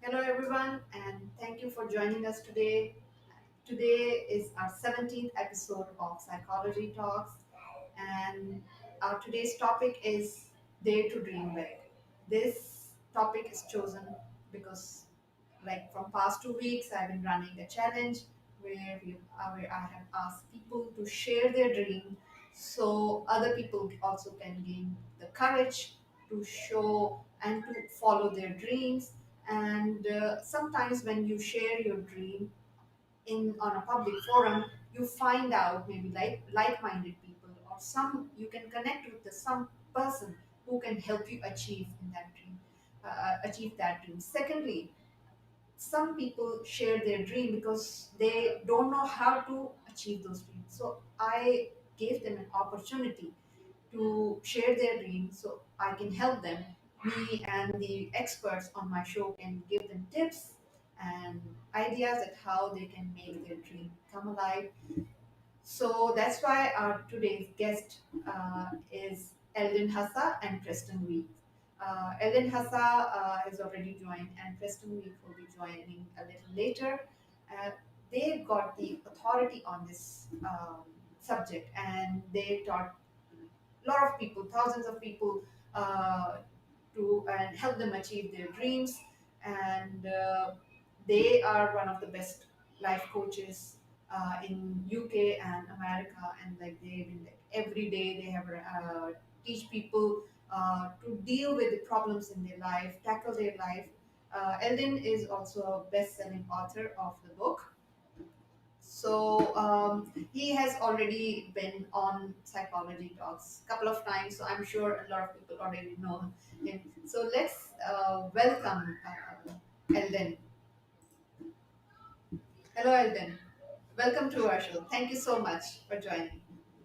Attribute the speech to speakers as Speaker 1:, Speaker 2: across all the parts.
Speaker 1: Hello, everyone, and thank you for joining us today. Today is our 17th episode of Psychology Talks, and our today's topic is Dare to Dream Big. This topic is chosen because, like, from past 2 weeks, I've been running a challenge where I have asked people to share their dream so other people also can gain the courage to show and to follow their dreams and sometimes when you share your dream in on a public forum you find out maybe like-minded people or some you can connect with the some person who can help you achieve in that dream achieve that dream. Secondly, some people share their dream because they don't know how to achieve those dreams, so I gave them an opportunity to share their dreams so I can help them. Me and the experts on my show can give them tips and ideas at how they can make their dream come alive. So that's why our today's guest is Eldon Hasa and Preston Week. Eldon Hasa has already joined, and Preston Week will be joining a little later. Uh, they've got the authority on this subject, and they taught lot of people, thousands of people, uh, to and help them achieve their dreams. And they are one of the best life coaches in UK and America. And like they've been like every day they have teach people to deal with the problems in their life, tackle their life. Eldon is also a best-selling author of the book, so he has already been on Psychology Talks a couple of times, so I'm sure a lot of people already know him. So let's welcome Eldon. Hello, Eldon. Welcome to our show. Thank you so much for joining.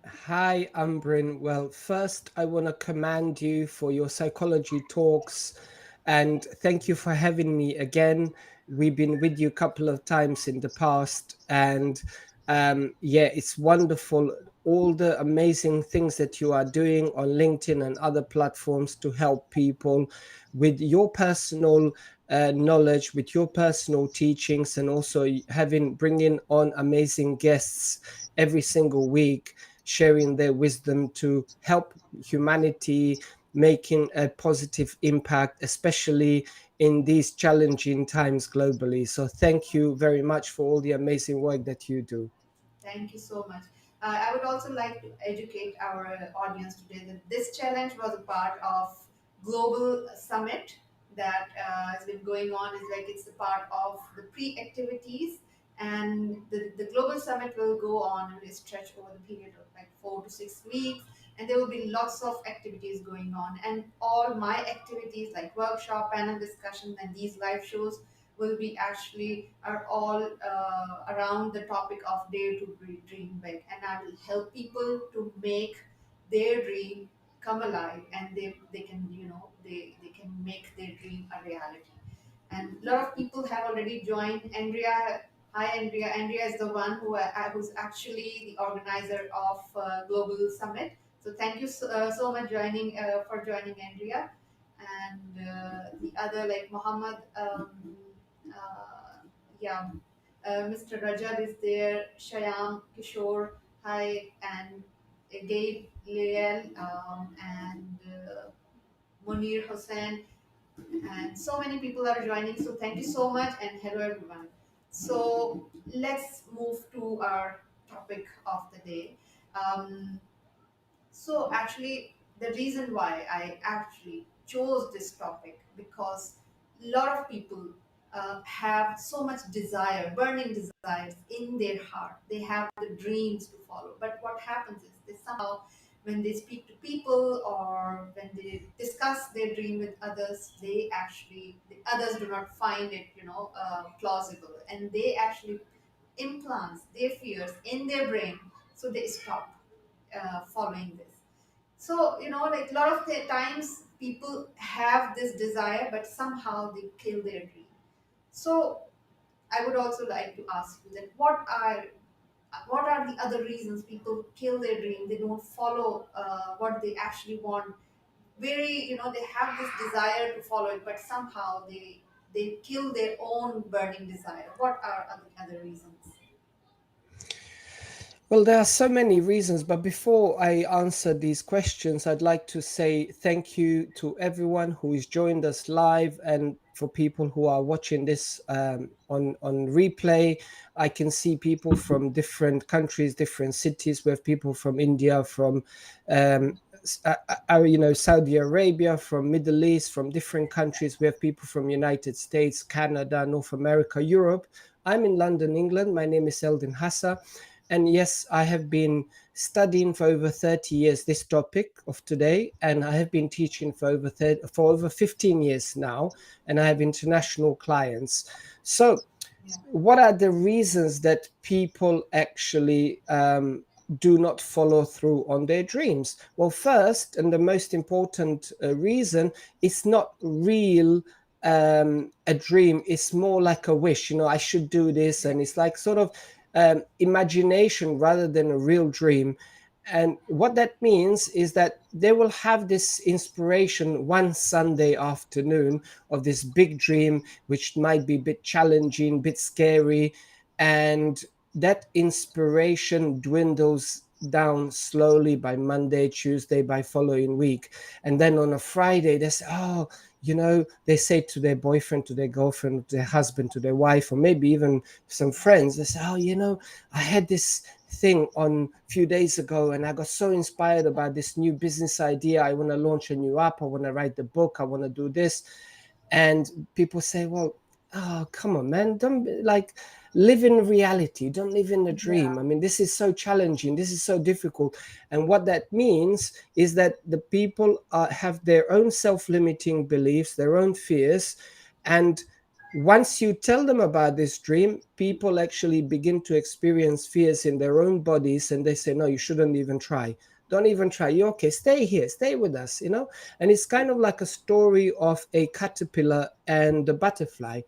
Speaker 2: Hi, Umbrin. Well, first, I want to commend you for your psychology talks and thank you for having me again. We've been with you a couple of times in the past, and yeah, it's wonderful. All the amazing things that you are doing on LinkedIn and other platforms to help people with your personal knowledge, with your personal teachings, and also having bringing on amazing guests every single week sharing their wisdom to help humanity, making a positive impact, especially in these challenging times globally. So, thank you very much for all the amazing work that you do.
Speaker 1: Thank you so much. I would also like to educate our audience today that this challenge was a part of global summit that has been going on. Is like it's a part of the pre-activities, and the global summit will go on and will stretch over the period of like 4 to 6 weeks, and there will be lots of activities going on. And all my activities like workshop, panel discussion, and these live shows will be actually are all around the topic of dare to dream big, and I will help people to make their dream come alive, and they can they can make their dream a reality. And a lot of people have already joined. Andrea, hi Andrea. Andrea is the one who's actually the organizer of global summit. So thank you so much for joining, Andrea. And the other like Muhammad, yeah, Mr. Rajab is there, Shayam, Kishore, hi, and Gabe, Liel, and Munir Hussain, and so many people are joining. So thank you so much, and hello everyone. So let's move to our topic of the day. Um, so actually, the reason why I actually chose this topic because a lot of people have so much desire, burning desires in their heart. They have the dreams to follow, but what happens is they somehow, when they speak to people or when they discuss their dream with others, the others do not find it, plausible, and they actually implants their fears in their brain, so they stop following this. So, like a lot of the times people have this desire, but somehow they kill their dream. So, I would also like to ask you that what are the other reasons people kill their dream? They don't follow what they actually want. Very, they have this desire to follow it, but somehow they they kill their own burning desire? What are other reasons?
Speaker 2: Well, there are so many reasons, but before I answer these questions, I'd like to say thank you to everyone who has joined us live and for people who are watching this on replay. I can see people from different countries, different cities. We have people from India, from Saudi Arabia, from Middle East, from different countries. We have people from United States, Canada, North America, Europe. I'm in London, England. My name is Eldin Hasa. And yes, I have been studying for over 30 years this topic of today, and I have been teaching for over 15 years now, and I have international clients. So,
Speaker 1: Yeah.
Speaker 2: what are the reasons that people actually do not follow through on their dreams? Well, first, and the most important reason, it's not real. A dream is more like a wish, I should do this,
Speaker 1: Yeah.
Speaker 2: and it's like sort of imagination rather than a real dream. And what that means is that they will have this inspiration one Sunday afternoon of this big dream, which might be a bit challenging, a bit scary. And that inspiration dwindles down slowly by Monday, Tuesday, by following week. And then on a Friday, they say, oh, they say to their boyfriend, to their girlfriend, to their husband, to their wife, or maybe even some friends, they say, oh, I had this thing on a few days ago and I got so inspired about this new business idea. I want to launch a new app. I want to write the book. I want to do this. And people say, well, oh, come on, man, don't like live in reality, don't live in a
Speaker 1: Yeah.
Speaker 2: dream. I mean, this is so challenging, this is so difficult. And what that means is that the people have their own self-limiting beliefs, their own fears. And once you tell them about this dream, people actually begin to experience fears in their own bodies, and they say, no, you shouldn't even try, don't even try, you're okay, stay here, stay with us, and it's kind of like a story of a caterpillar and the butterfly.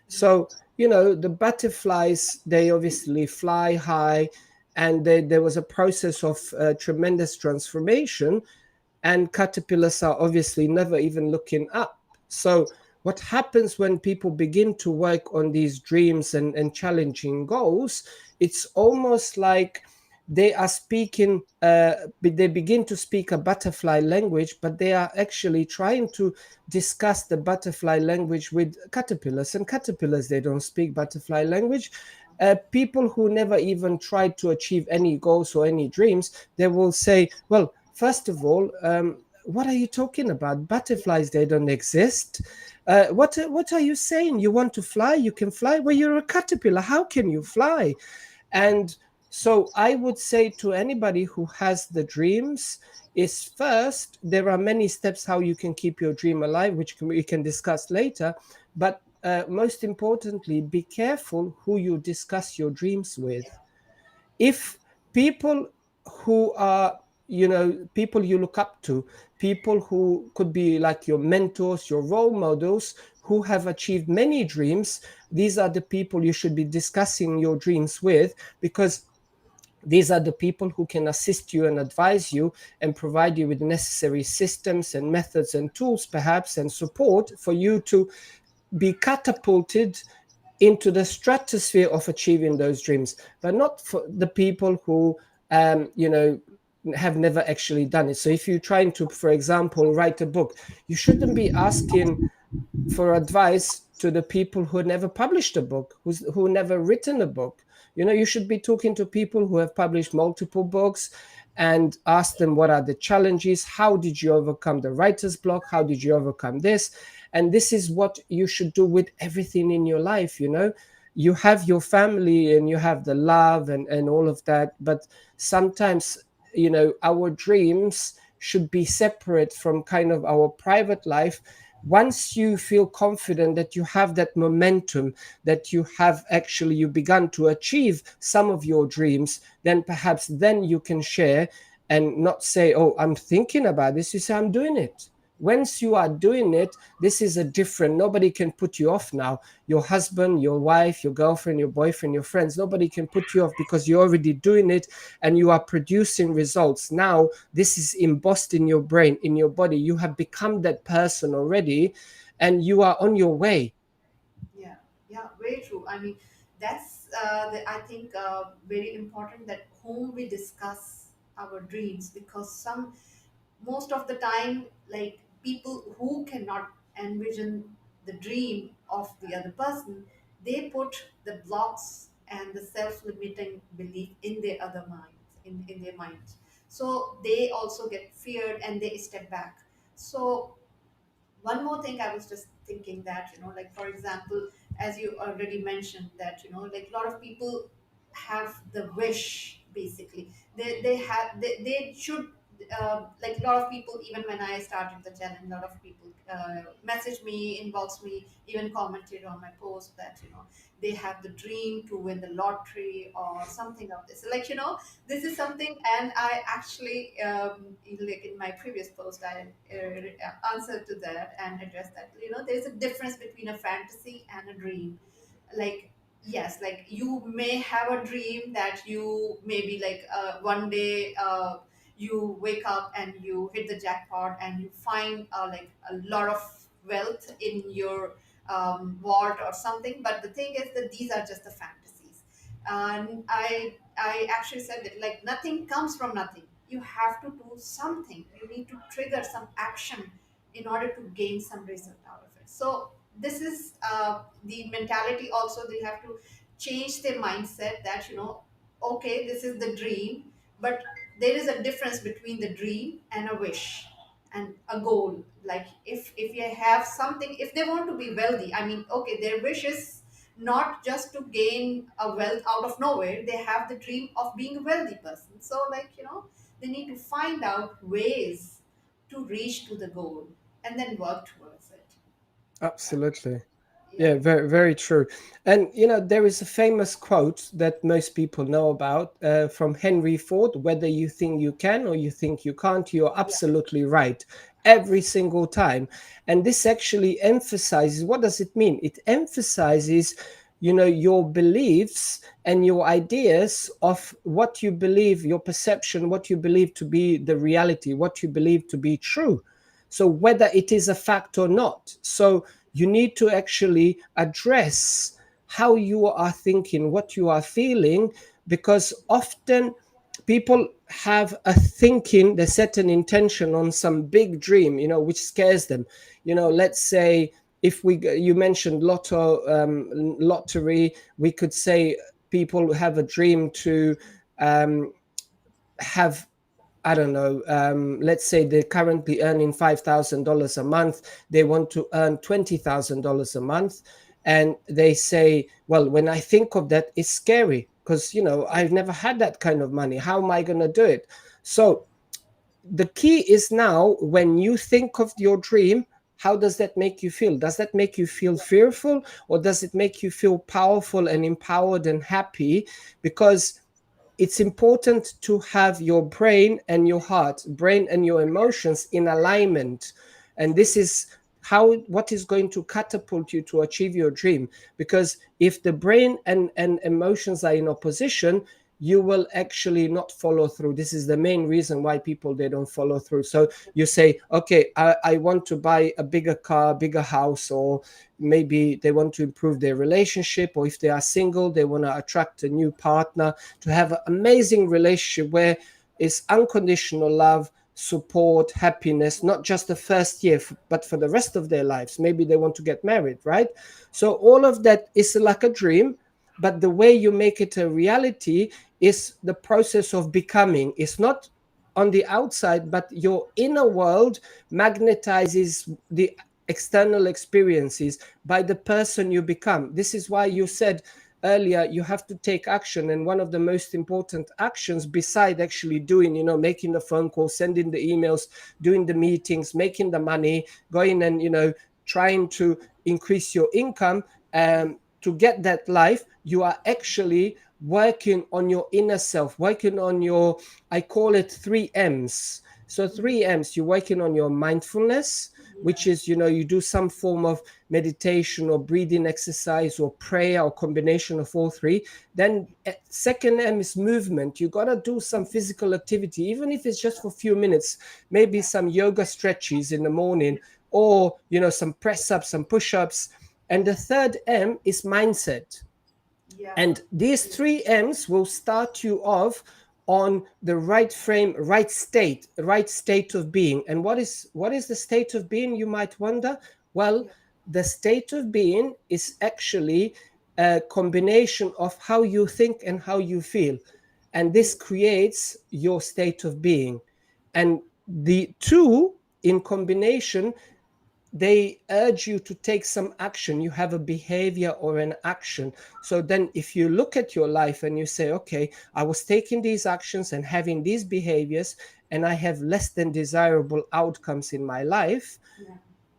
Speaker 2: So, the butterflies, they obviously fly high, and there was a process of tremendous transformation, and caterpillars are obviously never even looking up. So, what happens when people begin to work on these dreams and challenging goals? It's almost like they are speaking, they begin to speak a butterfly language, but they are actually trying to discuss the butterfly language with caterpillars. And caterpillars, they don't speak butterfly language. People who never even tried to achieve any goals or any dreams, they will say, well, first of all, what are you talking about? Butterflies, they don't exist. What are you saying? You want to fly? You can fly? Well, you're a caterpillar. How can you fly? And so I would say to anybody who has the dreams is first, there are many steps how you can keep your dream alive, which we can discuss later. But most importantly, be careful who you discuss your dreams with. If people who are, people you look up to, people who could be like your mentors, your role models, who have achieved many dreams, these are the people you should be discussing your dreams with, because these are the people who can assist you and advise you and provide you with necessary systems and methods and tools, perhaps, and support for you to be catapulted into the stratosphere of achieving those dreams, but not for the people who, have never actually done it. So if you're trying to, for example, write a book, you shouldn't be asking for advice to the people who never published a book, who never written a book. You should be talking to people who have published multiple books and ask them what are the challenges, how did you overcome the writer's block, how did you overcome this. And this is what you should do with everything in your life. You have your family and you have the love and all of that, but sometimes, our dreams should be separate from kind of our private life. Once you feel confident that you have that momentum, that you have actually you begun to achieve some of your dreams, then perhaps then you can share and not say, oh, I'm thinking about this. You say, I'm doing it. Once you are doing it, this is a different, nobody can put you off now. Your husband, your wife, your girlfriend, your boyfriend, your friends, nobody can put you off because you're already doing it and you are producing results. Now, this is embossed in your brain, in your body. You have become that person already and you are on your way.
Speaker 1: very true. I mean, that's I think very important that whom we discuss our dreams, because some most of the time, like people who cannot envision the dream of the other person, they put the blocks and the self-limiting belief in their other minds, in their minds. So they also get feared and they step back. So one more thing I was just thinking that, like for example, as you already mentioned, that like a lot of people have the wish, basically they should, like a lot of people, even when I started the challenge, a lot of people message me, inbox me, even commented on my post that they have the dream to win the lottery or something of this, like this is something. And I actually, like in my previous post, I answered to that and addressed that there's a difference between a fantasy and a dream. Like, yes, like you may have a dream that you maybe like one day you wake up and you hit the jackpot and you find like a lot of wealth in your vault or something. But the thing is that these are just the fantasies. And I actually said that like nothing comes from nothing. You have to do something. You need to trigger some action in order to gain some result out of it. So this is the mentality also. They have to change their mindset that okay, this is the dream, but there is a difference between the dream and a wish and a goal. Like if you have something, if they want to be wealthy, I mean, okay, their wish is not just to gain a wealth out of nowhere. They have the dream of being a wealthy person. So like they need to find out ways to reach to the goal and then work towards it.
Speaker 2: Absolutely.
Speaker 1: Yeah.
Speaker 2: Yeah, very, very true. And there is a famous quote that most people know about from Henry Ford: whether you think you can or you think you can't, you're
Speaker 1: Yeah.
Speaker 2: absolutely right every
Speaker 1: Absolutely.
Speaker 2: single time. And this actually emphasizes, what does it mean? It emphasizes, your beliefs and your ideas of what you believe, your perception, what you believe to be the reality, what you believe to be true. So whether it is a fact or not. So you need to actually address how you are thinking, what you are feeling, because often people have a thinking, they set an intention on some big dream, which scares them. Let's say, if you mentioned lottery, we could say people have a dream to um, have, I don't know, let's say they're currently earning $5,000 a month. They want to earn $20,000 a month. And they say, well, when I think of that, it's scary because, I've never had that kind of money. How am I going to do it? So the key is now, when you think of your dream, how does that make you feel? Does that make you feel fearful, or does it make you feel powerful and empowered and happy? Because it's important to have your brain and your heart, brain and your emotions in alignment. And this is what is going to catapult you to achieve your dream. Because if the brain and emotions are in opposition, you will actually not follow through. This is the main reason why people, they don't follow through. So you say, okay, I want to buy a bigger car, bigger house, or maybe they want to improve their relationship, or if they are single, they want to attract a new partner, to have an amazing relationship where it's unconditional love, support, happiness, not just the first year, but for the rest of their lives. Maybe they want to get married, right? So all of that is like a dream, but the way you make it a reality is the process of becoming. It's not on the outside, but your inner world magnetizes the external experiences by the person you become. This is why you said earlier, you have to take action. And one of the most important actions, beside actually doing, making the phone call, sending the emails, doing the meetings, making the money, going and trying to increase your income, to get that life, you are actually working on your inner self, working on your, I call it 3 M's. So 3 M's, you're working on your mindfulness, which
Speaker 1: Yeah.
Speaker 2: is, you do some form of meditation or breathing exercise or prayer or combination of all three. Then second M is movement. You got to do some physical activity, even if it's just for a few minutes, maybe
Speaker 1: Yeah.
Speaker 2: some yoga stretches in the morning, or some press ups, some push ups, And the third M is mindset.
Speaker 1: Yeah.
Speaker 2: And these three M's will start you off on the right frame, right state of being. And what is the state of being, you might wonder? Well,
Speaker 1: Yeah.
Speaker 2: the state of being is actually a combination of how you think and how you feel. And this
Speaker 1: Yes.
Speaker 2: creates your state of being. And the two in combination, they urge you to take some action. You have a behavior or an action. So then if you look at your life and you say, okay, I was taking these actions and having these behaviors, and I have less than desirable outcomes in my life,
Speaker 1: Yeah.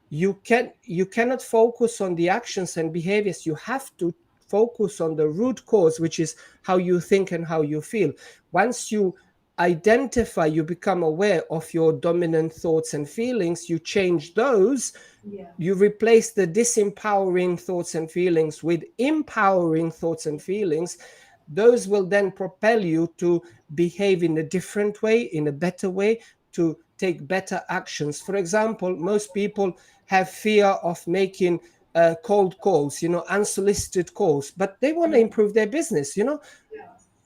Speaker 2: you cannot focus on the actions and behaviors. You have to focus on the root cause, which is how you think and how you feel. Once you identify, you become aware of your dominant thoughts and feelings, you change those,
Speaker 1: Yeah.
Speaker 2: you replace the disempowering thoughts and feelings with empowering thoughts and feelings. Those will then propel you to behave in a different way, in a better way, to take better actions. For example, most people have fear of making cold calls, unsolicited calls, but they want to
Speaker 1: Yeah.
Speaker 2: improve their business.
Speaker 1: Yeah.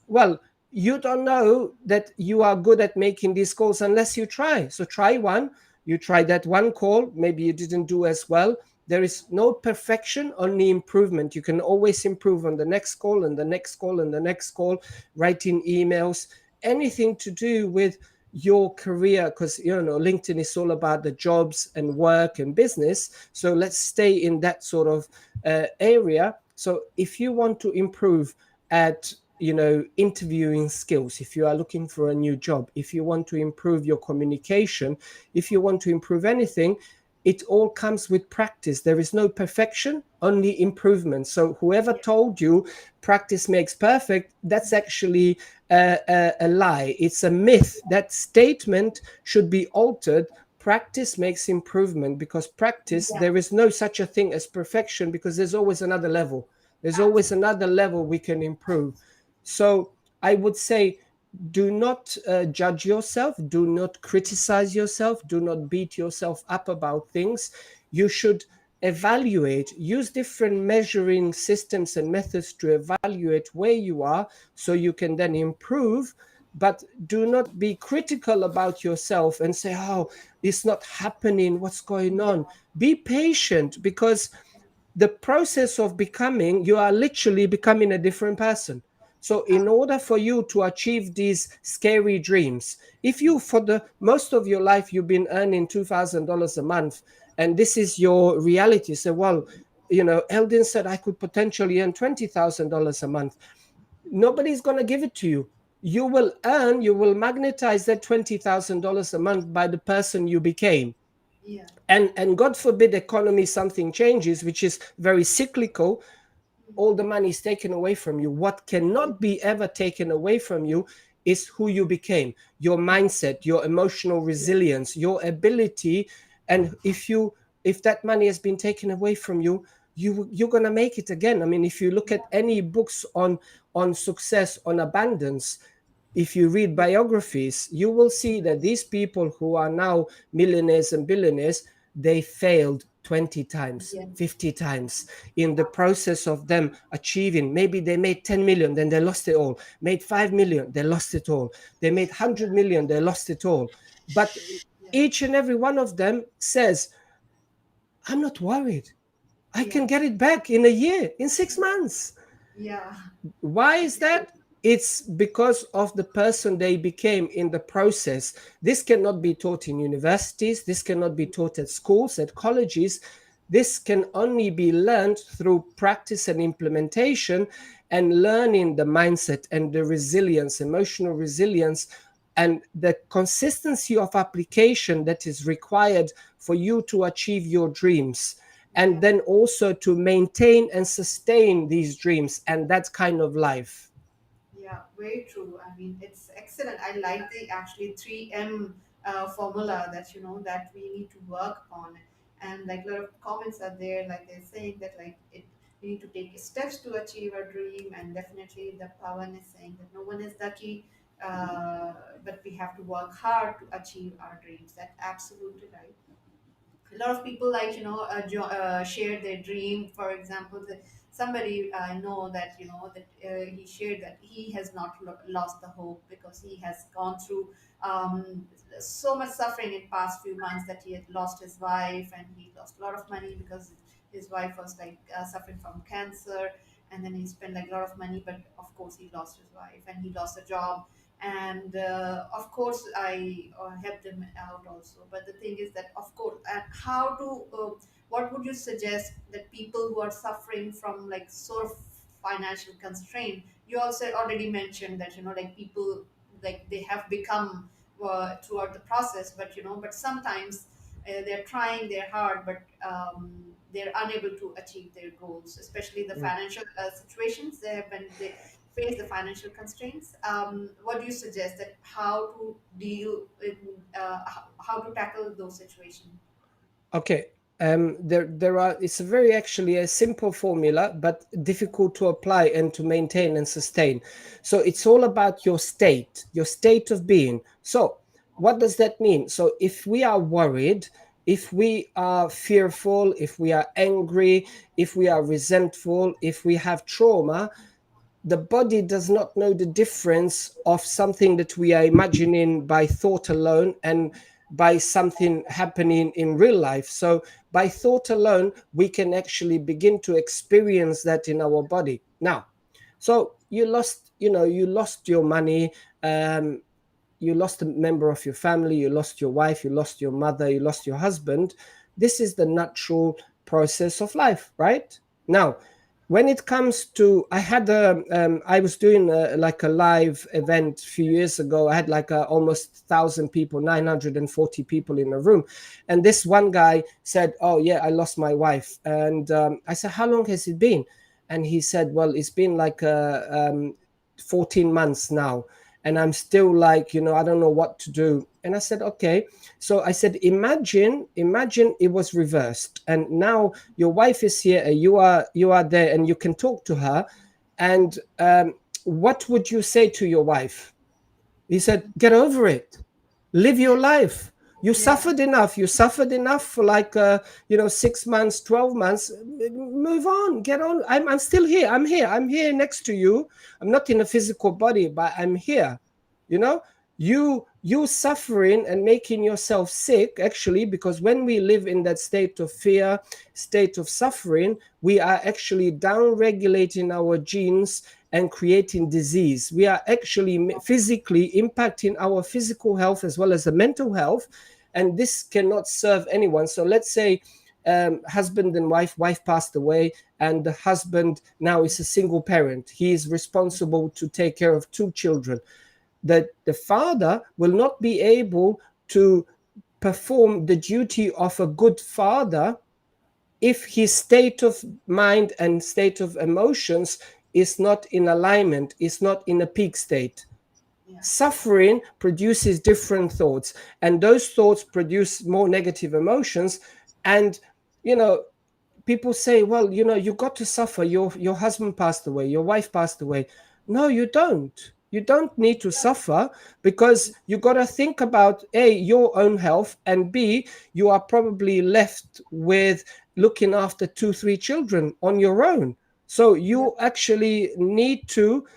Speaker 2: Well, you don't know that you are good at making these calls unless you try. So try one. You try that one call, maybe you didn't do as well. There is no perfection, only improvement. You can always improve on the next call and the next call and the next call, writing emails, anything to do with your career, because LinkedIn is all about the jobs and work and business. So let's stay in that sort of area. So if you want to improve at interviewing skills, if you are looking for a new job, if you want to improve your communication, if you want to improve anything, it all comes with practice. There is no perfection, only improvement. So whoever
Speaker 1: Yeah.
Speaker 2: told you practice makes perfect, that's actually a lie. It's a myth. That statement should be altered. Practice makes improvement, because practice,
Speaker 1: Yeah.
Speaker 2: there is no such a thing as perfection, because there's always another level. There's always
Speaker 1: Absolutely.
Speaker 2: another level we can improve. So I would say, do not judge yourself, do not criticize yourself, do not beat yourself up about things. You should evaluate, use different measuring systems and methods to evaluate where you are, so you can then improve. But do not be critical about yourself and say, oh, it's not happening, what's going
Speaker 1: Yeah.
Speaker 2: on. Be patient, because the process of becoming, you are literally becoming a different person. So in order for you to achieve these scary dreams, if you, for the most of your life, you've been earning $2,000 a month, and this is your reality, so, well, Eldin said I could potentially earn $20,000 a month. Nobody's going to give it to you. You will magnetize that $20,000 a month by the person you became.
Speaker 1: Yeah.
Speaker 2: And God forbid economy something changes, which is very cyclical, all the money is taken away from you. What
Speaker 1: Yeah.
Speaker 2: cannot be ever taken away from you is who you became, your mindset, your emotional
Speaker 1: Yeah.
Speaker 2: resilience, your ability. And if that money has been taken away from you, you're going to make it again. I mean, if you look
Speaker 1: Yeah.
Speaker 2: at any books on success, on abundance, if you read
Speaker 1: Yeah.
Speaker 2: biographies, you will see that these people who are now millionaires and billionaires, they failed 20 times,
Speaker 1: Yeah.
Speaker 2: 50 times in the process of them achieving. Maybe they made 10 million, then they lost it all. Made 5 million, they lost it all. They made 100 million, they lost it all. But
Speaker 1: Yeah.
Speaker 2: each and every one of them says, I'm not worried. I
Speaker 1: Yeah.
Speaker 2: can get it back in a year, in 6 months.
Speaker 1: Yeah.
Speaker 2: Why is that? It's because of the person they became in the process. This cannot be taught in universities, this cannot be taught at schools, at colleges. This can only be learned through practice and implementation, and learning the mindset and the resilience, emotional resilience, and the consistency of application that is required for you to achieve your dreams, and
Speaker 1: Yeah.
Speaker 2: then also to maintain and sustain these dreams and that kind of life.
Speaker 1: Yeah, very true. I mean, it's excellent. I like the actually 3M formula that that we need to work on, and like a lot of comments are there, like they're saying that like we need to take steps to achieve our dream, and definitely the Pawan is saying that no one is lucky, but we have to work hard to achieve our dreams. That's absolutely right. A lot of people, like, share their dream. For example, somebody I know that, that he shared that he has not lost the hope, because he has gone through so much suffering in past few months, that he had lost his wife, and he lost a lot of money because his wife was like suffering from cancer. And then he spent like a lot of money, but of course he lost his wife and he lost a job. And of course I helped him out also. But the thing is that, of course, and how to what would you suggest that people who are suffering from like sort of financial constraint? You also already mentioned that, like, people, like, they have become throughout the process, but but sometimes they're trying their hard, but they're unable to achieve their goals, especially the
Speaker 2: Mm.
Speaker 1: financial situations. When they face the financial constraints, what do you suggest, that how to deal in, how to tackle those situations?
Speaker 2: Okay. There are. It's a very actually a simple formula, but difficult to apply and to maintain and sustain. So it's all about your state of being. So what does that mean? So if we are worried, if we are fearful, if we are angry, if we are resentful, if we have trauma, the body does not know the difference of something that we are imagining by thought alone and by something happening in real life. So by thought alone we can actually begin to experience that in our body. Now, so you lost your money, um, you lost a member of your family, you lost your wife, you lost your mother, you lost your husband. This is the natural process of life, right? Now, when it comes to, I was doing like a live event a few years ago. I had like almost 1,000 people, 940 people in a room, and this one guy said, "Oh yeah, I lost my wife." And I said, "How long has it been?" And he said, "Well, it's been like 14 months now, and I'm still like, I don't know what to do." And I said, "Okay." So I said, imagine it was reversed, and now your wife is here, and you are there, and you can talk to her. And what would you say to your wife? He said, "Get over it. Live your life. You
Speaker 1: Yeah,
Speaker 2: suffered enough. You suffered enough for like 6 months, 12 months. Move on. Get on. I'm still here. I'm here. I'm here next to you. I'm not in a physical body, but I'm here. You know, you suffering and making yourself sick, actually, because when we live in that state of fear, state of suffering, we are actually down regulating our genes and creating disease. We are actually physically impacting our physical health as well as the mental health, and this cannot serve anyone. So let's say husband and wife passed away, and the husband now is a single parent. He is responsible to take care of two children. That the father will not be able to perform the duty of a good father if his state of mind and state of emotions is not in alignment, is not in a peak state.
Speaker 1: yeah,
Speaker 2: Suffering produces different thoughts, and those thoughts produce more negative emotions. And you know people say, well, you got to suffer. Your husband passed away, your wife passed away. No, you don't need to suffer, because you got to think about A, your own health, and B, you are probably left with looking after two, three children on your own. So
Speaker 1: yeah,
Speaker 2: you actually need to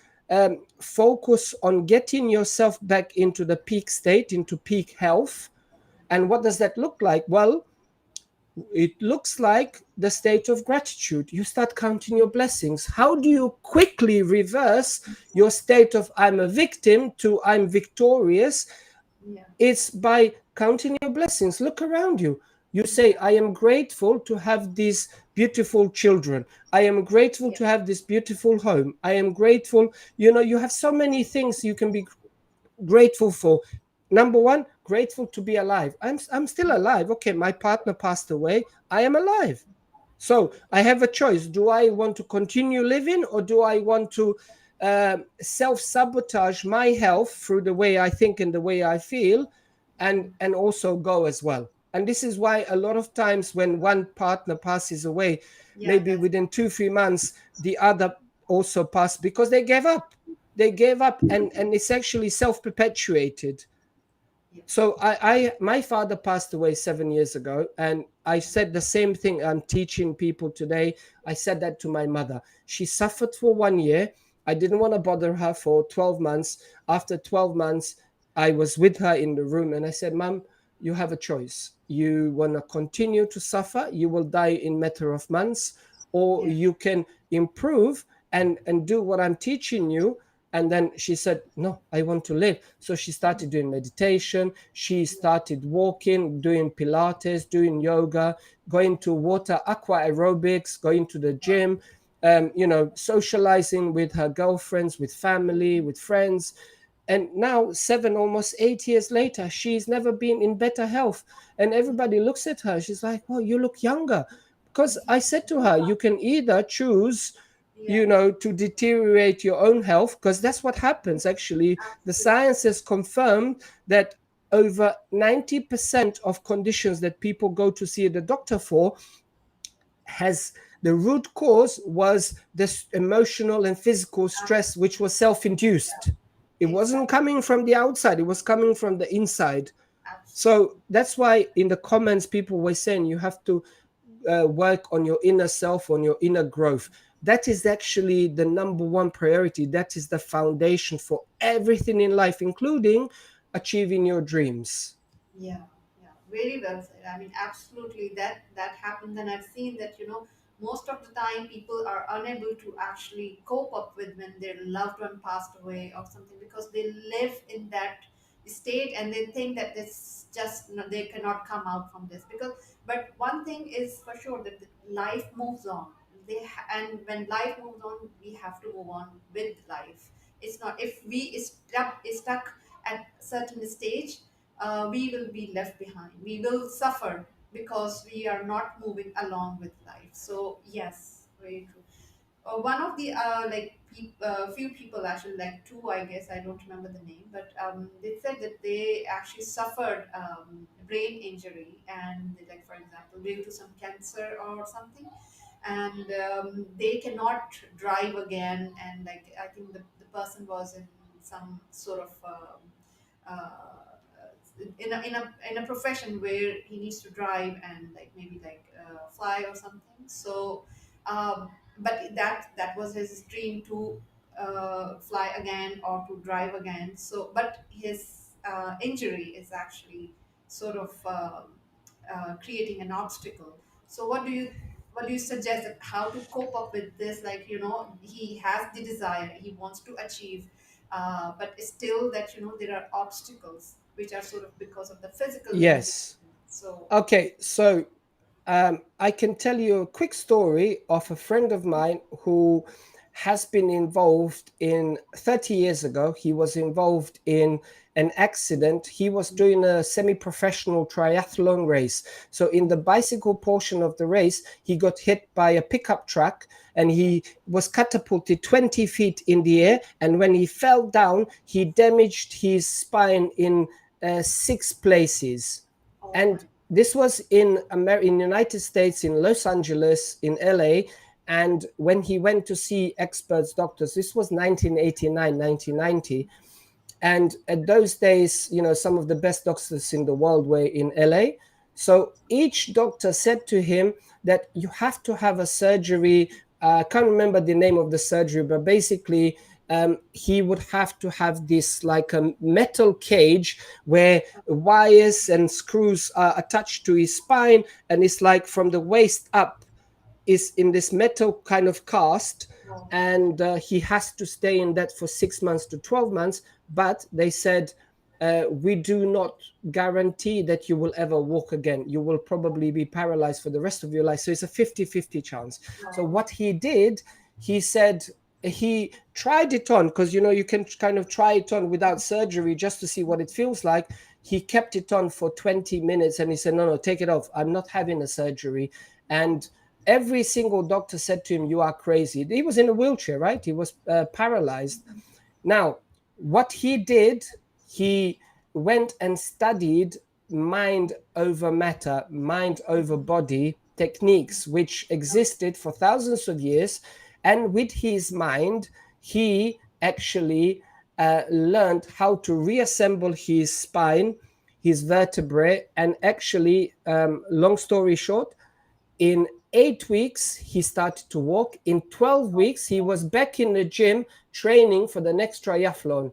Speaker 2: focus on getting yourself back into the peak state, into peak health. And what does that look like? Well, it looks like the state of gratitude. You start counting your blessings. How do you quickly reverse your state of I'm a victim to I'm victorious?
Speaker 1: yeah,
Speaker 2: It's by counting your blessings. Look around you. You say,
Speaker 1: yeah,
Speaker 2: I am grateful to have these beautiful children. I am grateful
Speaker 1: yeah,
Speaker 2: to have this beautiful home. I am grateful. You have so many things you can be grateful for. Number one, grateful to be alive. I'm still alive. Okay, my partner passed away. I am alive. So I have a choice. Do I want to continue living, or do I want to self sabotage my health through the way I think and the way I feel, and also go as well? And this is why a lot of times when one partner passes away,
Speaker 1: yeah,
Speaker 2: maybe
Speaker 1: that's
Speaker 2: within 2 3 months, the other also passed because they gave up. They gave up, and it's actually self perpetuated.
Speaker 1: yeah,
Speaker 2: So my father passed away 7 years ago, and I said the same thing I'm teaching people today. I said that to my mother. She suffered for 1 year. I didn't want to bother her for 12 months. After 12 months, I was with her in the room, and I said, Mom, you have a choice. You want to continue to suffer, you will die in matter of months, or
Speaker 1: yeah,
Speaker 2: you can improve and do what I'm teaching you. And then she said, no, I want to live. So she started doing meditation. She
Speaker 1: yeah,
Speaker 2: started walking, doing Pilates, doing yoga, going to water, aqua aerobics, going to the
Speaker 1: wow,
Speaker 2: gym, socializing with her girlfriends, with family, with friends. And now, 7, almost 8 years later, she's never been in better health. And everybody looks at her. She's like, well, you look younger. Because I said to her, you can either choose,
Speaker 1: yeah,
Speaker 2: to deteriorate your own health, because that's what happens actually. The
Speaker 1: absolutely,
Speaker 2: science has confirmed that over 90% of conditions that people go to see the doctor for has the root cause was this emotional and physical stress, which was
Speaker 1: absolutely,
Speaker 2: self-induced. It wasn't
Speaker 1: exactly,
Speaker 2: coming from the outside, it was coming from the inside. So
Speaker 1: absolutely,
Speaker 2: that's why in the comments people were saying you have to work on your inner self, on your inner growth. That is actually the number one priority. That is the foundation for everything in life, including achieving your dreams.
Speaker 1: yeah, yeah, very well said. I mean, absolutely, that happens, and I've seen that, most of the time people are unable to actually cope up with when their loved one passed away or something, because they live in that state and they think that this just, they cannot come out from this. Because, but one thing is for sure, that life moves on. And when life moves on, we have to move on with life. It's not, if we is stuck at certain stage, we will be left behind. We will suffer because we are not moving along with life. So yes, very true. One of the few people, actually, like two, I guess, I don't remember the name, but they said that they actually suffered brain injury, and like, for example, due to some cancer or something, and they cannot drive again. And like, I think the person was in some sort of in a profession where he needs to drive and like maybe like fly or something. So but that was his dream, to fly again or to drive again. So but his injury is actually sort of creating an obstacle. So what do you suggest, that how to cope up with this? Like, he has the desire, he wants to achieve, but still that, there are obstacles which are sort of because of the physical
Speaker 2: Yes.
Speaker 1: limitation. So
Speaker 2: Okay, so I can tell you a quick story of a friend of mine who has been involved in 30 years ago. He was involved in an accident. He was doing a semi professional triathlon race. So, in the bicycle portion of the race, he got hit by a pickup truck and he was catapulted 20 feet in the air. And when he fell down, he damaged his spine in 6 places.
Speaker 1: oh my,
Speaker 2: And this was in United States, in Los Angeles, in LA. And when he went to see experts, doctors, this was 1989, 1990. And at those days, some of the best doctors in the world were in LA. So each doctor said to him that you have to have a surgery. I can't remember the name of the surgery, but basically, he would have to have this like a metal cage where wires and screws are attached to his spine, and it's like from the waist up is in this metal kind of cast,
Speaker 1: oh
Speaker 2: and he has to stay in that for 6 months to 12 months. But they said, we do not guarantee that you will ever walk again. You will probably be paralyzed for the rest of your life. So it's a 50-50 chance. So
Speaker 1: wow,
Speaker 2: what he did, he said, he tried it on, because you can kind of try it on without surgery just to see what it feels like. He kept it on for 20 minutes and he said, no, no, take it off. I'm not having a surgery.
Speaker 1: wow,
Speaker 2: And every single doctor said to him, you are crazy. He was in a wheelchair, right? He was paralyzed. Now, what he did, he went and studied mind over matter, mind over body techniques, which existed for thousands of years. And with his mind, he actually learned how to reassemble his spine, his vertebrae. And actually, long story short, in 8 weeks, he started to walk. In 12
Speaker 1: Oh,
Speaker 2: weeks, he was back in the gym training for the next triathlon.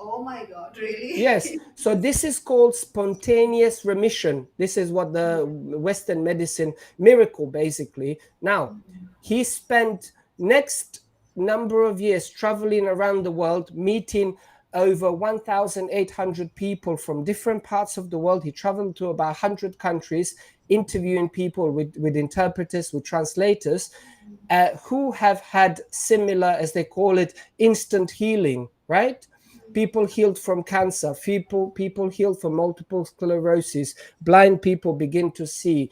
Speaker 1: oh my God, really?
Speaker 2: Yes, so this is called spontaneous remission. This is what the
Speaker 1: Yeah.
Speaker 2: Western medicine miracle basically. Now, he spent next number of years traveling around the world, meeting over 1,800 people from different parts of the world. He traveled to about 100 countries, interviewing people with interpreters, with translators, who have had similar, as they call it, instant healing, right? People healed from cancer, people healed from multiple sclerosis, blind people begin to see.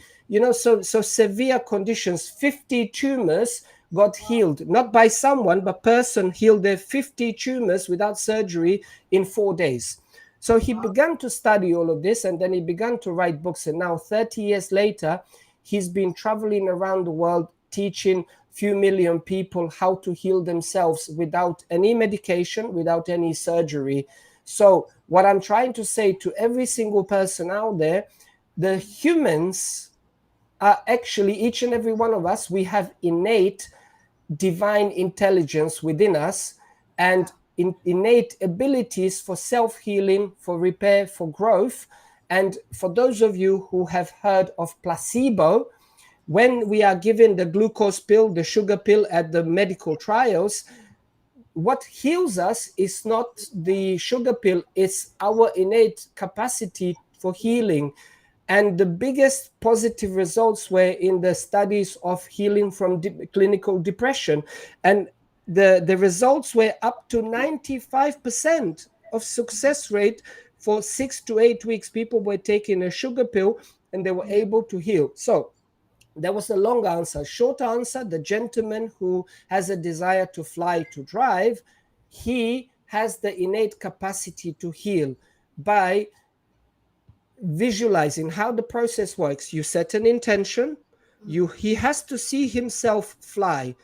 Speaker 2: So severe conditions, 50 tumors got
Speaker 1: Wow.
Speaker 2: healed, not by someone, but person healed their 50 tumors without surgery in 4 days. So he
Speaker 1: Wow.
Speaker 2: began to study all of this, and then he began to write books. And now, 30 years later, he's been traveling around the world teaching few million people how to heal themselves without any medication, without any surgery. So, what I'm trying to say to every single person out there, the humans are actually, each and every one of us, we have innate divine intelligence within us,
Speaker 1: Yeah.
Speaker 2: and innate abilities for self healing, for repair, for growth. And for those of you who have heard of placebo, when we are given the glucose pill, the sugar pill at the medical trials, what heals us is not the sugar pill, it's our innate capacity for healing. And the biggest positive results were in the studies of healing from clinical depression. And the results were up to 95% of success rate for 6 to 8 weeks. People were taking a sugar pill and they were
Speaker 1: Yeah.
Speaker 2: able to heal. So there was a long answer. Short answer, the gentleman who has a desire to fly, to drive, he has the innate capacity to heal by visualizing how the process works. You set an intention, he has to see himself fly,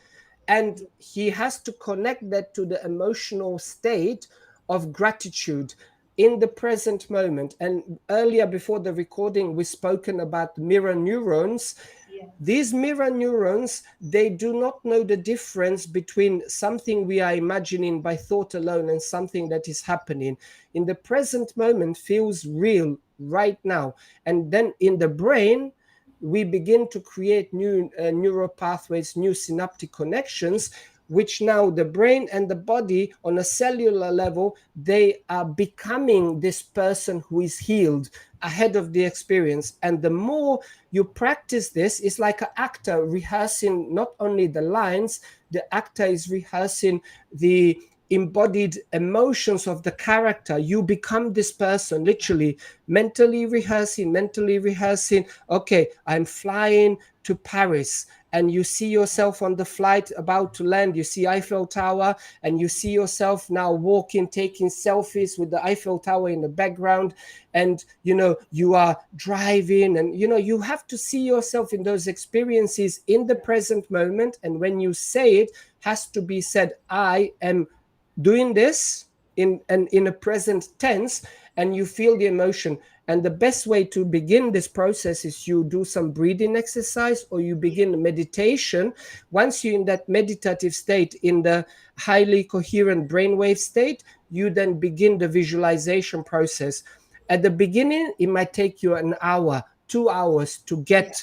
Speaker 2: and
Speaker 1: Yeah.
Speaker 2: he has to connect that to the emotional state of gratitude in the present moment. And earlier, before the recording, we spoken about mirror neurons.
Speaker 1: Yeah.
Speaker 2: These mirror neurons, they do not know the difference between something we are imagining by thought alone and something that is happening in the present moment, feels real right now. And then in the brain, we begin to create new neural pathways, new synaptic connections, which now the brain and the body on a cellular level, they are becoming this person who is healed ahead of the experience. And the more you practice this, it's like an actor rehearsing not only the lines, the actor is rehearsing the embodied emotions of the character. You become this person, literally mentally rehearsing. Okay, I'm flying to Paris, and you see yourself on the flight about to land, you see Eiffel Tower, and you see yourself now walking, taking selfies with the Eiffel Tower in the background. And you are driving, and you have to see yourself in those experiences in the
Speaker 1: Yeah.
Speaker 2: present moment. And when you say it, has to be said, I am doing this in a present tense, and you feel the emotion. And the best way to begin this process is you do some breathing exercise, or you
Speaker 1: Yeah.
Speaker 2: begin meditation. Once you're in that meditative state, in the highly coherent brainwave state, you then begin the visualization process. At the beginning, it might take you an hour, 2 hours to
Speaker 1: Yeah.
Speaker 2: get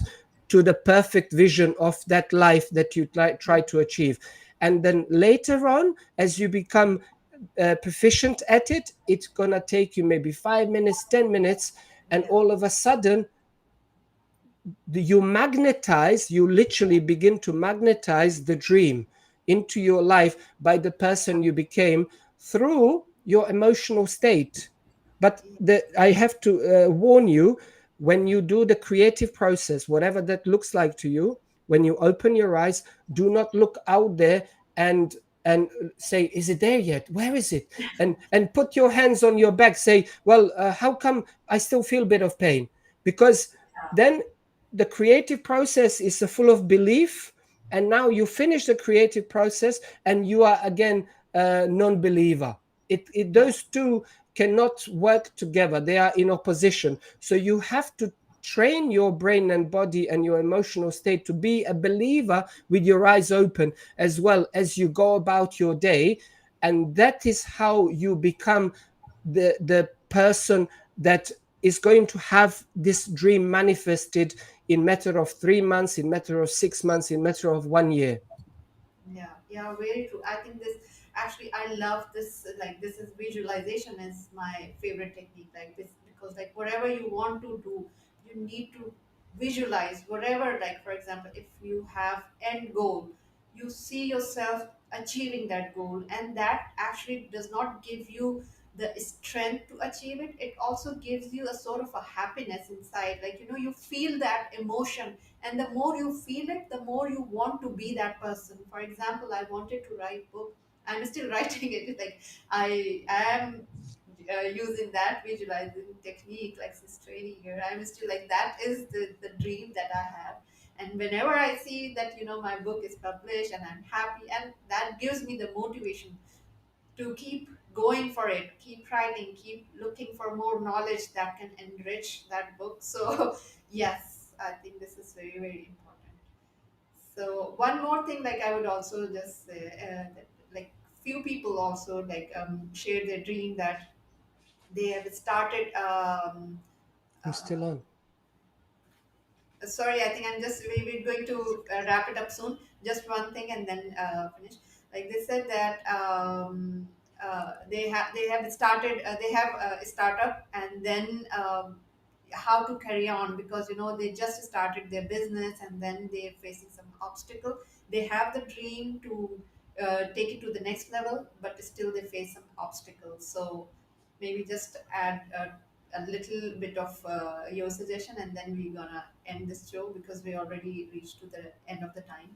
Speaker 2: to the perfect vision of that life that you try to achieve. And then later on, as you become proficient at it, it's gonna take you maybe 5 minutes, 10 minutes, and
Speaker 1: Yeah.
Speaker 2: all of a sudden you literally begin to magnetize the dream into your life by the person you became through your emotional state. But I have to warn you, when you do the creative process, whatever that looks like to you, when you open your eyes, do not look out there and say, is it there yet, where is it? And put your hands on your back, say, well, how come I still feel a bit of pain? Because then the creative process is full of belief, and now you finish the creative process and you are again a non-believer.
Speaker 1: Yeah.
Speaker 2: Those two cannot work together. They are in opposition. So you have to train your brain and body and your emotional state to be a believer with your eyes open as well as you go about your day. And that is how you become the person that is going to have this dream manifested in matter of 3 months, in matter of 6 months, in matter of 1 year.
Speaker 1: Yeah, yeah, very true. I think this actually, I love this. Like, this is visualization is my favorite technique. Like this, because like whatever you want to do, you need to visualize whatever. Like, for example, if you have end goal, you see yourself achieving that goal, and that actually does not give you the strength to achieve it. It also gives you a sort of a happiness inside. Like, you feel that emotion, and the more you feel it, the more you want to be that person. For example, I wanted to write book. I'm still writing it. Like, I am using that visualizing technique like since 20 years. I'm still like, that is the dream that I have. And whenever I see that my book is published, and I'm happy, and that gives me the motivation to keep going for it, keep writing, keep looking for more knowledge that can enrich that book. So, yes, I think this is very, very important. So, one more thing, like I would also just say, that, like, few people also like share their dream that they have started.
Speaker 2: I'm still
Speaker 1: Uh,
Speaker 2: on.
Speaker 1: Sorry, I think we're going to wrap it up soon. Just one thing and then finish. Like they said that they have started they have a startup, and then how to carry on, because they just started their business and then they're facing some obstacle. They have the dream to take it to the next level, but still they face some obstacles. So maybe just add a little bit of your suggestion, and then we're gonna end this show because we already reached to the end of the time.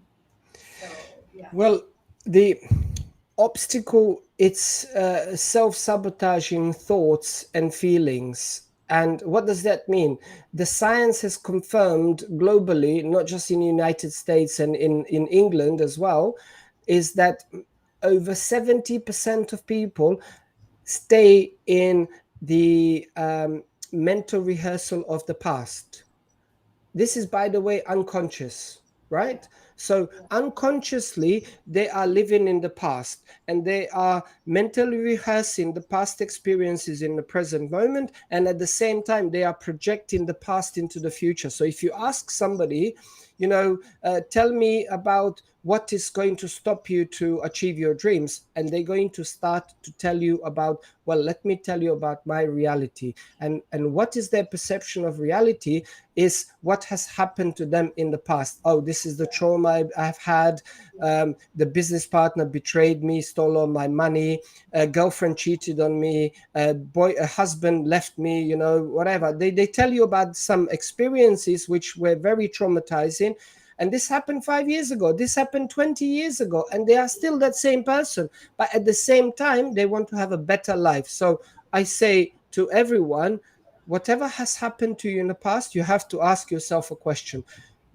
Speaker 1: So yeah.
Speaker 2: Well, the obstacle, it's self-sabotaging thoughts and feelings. And what does that mean? The science has confirmed globally, not just in the United States and in England as well, is that over 70% of people stay in the mental rehearsal of the past. This is, by the way, unconscious,
Speaker 1: Yeah.
Speaker 2: right? So
Speaker 1: Yeah.
Speaker 2: unconsciously they are living in the past, and they are mentally rehearsing the past experiences in the present moment, and at the same time they are projecting the past into the future. So if you ask somebody, tell me about what is going to stop you to achieve your dreams, and they're going to start to tell you about, well, let me tell you about my reality. And what is their perception of reality is what has happened to them in the past. Oh, this is the
Speaker 1: Yeah.
Speaker 2: trauma I've had. The business partner betrayed me, stole all my money. A girlfriend cheated on me. A husband left me. Whatever. They tell you about some experiences which were very traumatizing. And this happened 5 years ago. This happened 20 years ago. And they are still that same person. But at the same time, they want to have a better life. So I say to everyone, whatever has happened to you in the past, you have to ask yourself a question.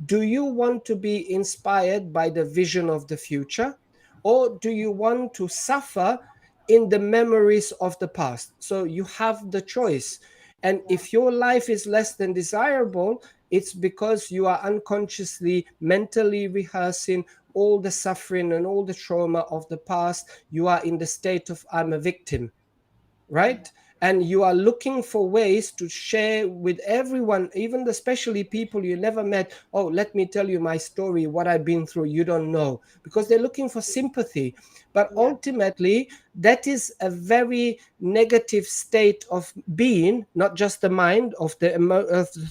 Speaker 2: Do you want to be inspired by the vision of the future? Or do you want to suffer in the memories of the past? So you have the choice. And
Speaker 1: Yeah.
Speaker 2: if your life is less than desirable, it's because you are unconsciously, mentally rehearsing all the suffering and all the trauma of the past. You are in the state of, I'm a victim,
Speaker 1: Yeah.
Speaker 2: right? And you are looking for ways to share with everyone, even especially people you never met. Oh, let me tell you my story, what I've been through. You don't know, because they're looking for sympathy. But
Speaker 1: Yeah.
Speaker 2: ultimately, that is a very negative state of being, not just the mind, of the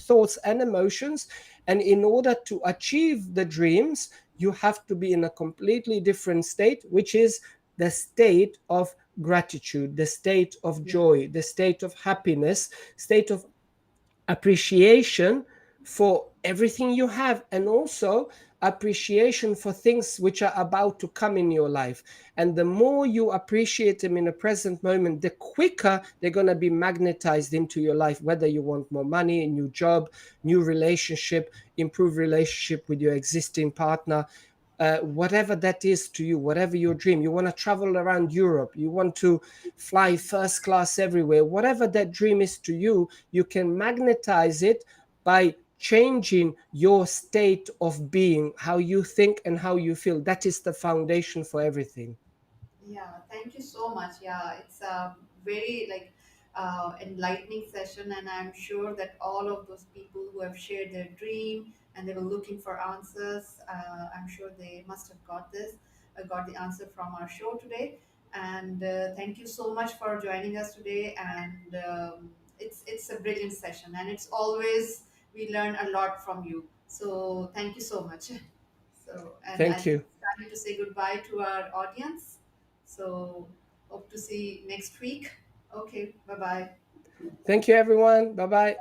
Speaker 2: thoughts and emotions. And in order to achieve the dreams, you have to be in a completely different state, which is the state of gratitude, the state of
Speaker 1: Yeah.
Speaker 2: joy, the state of happiness, state of appreciation for everything you have, and also appreciation for things which are about to come in your life. And the more you appreciate them in the present moment, the quicker they're going to be magnetized into your life, whether you want more money, a new job, new relationship, improve relationship with your existing partner. whatever that is to you, whatever your dream. You want to travel around Europe, you want to fly first class everywhere, whatever that dream is to you, you can magnetize it by changing your state of being, how you think and how you feel. That is the foundation for everything.
Speaker 1: Yeah, thank you so much. Yeah, it's a very enlightening session, and I'm sure that all of those people who have shared their dream and they were looking for answers, I'm sure they must have got the answer from our show today. And thank you so much for joining us today. And it's a brilliant session, and it's always we learn a lot from you. So thank you so much. So, and I
Speaker 2: Thank
Speaker 1: think
Speaker 2: you.
Speaker 1: it's time to say goodbye to our audience. So, hope to see you next week. Okay, bye bye.
Speaker 2: Thank you, everyone. Bye bye.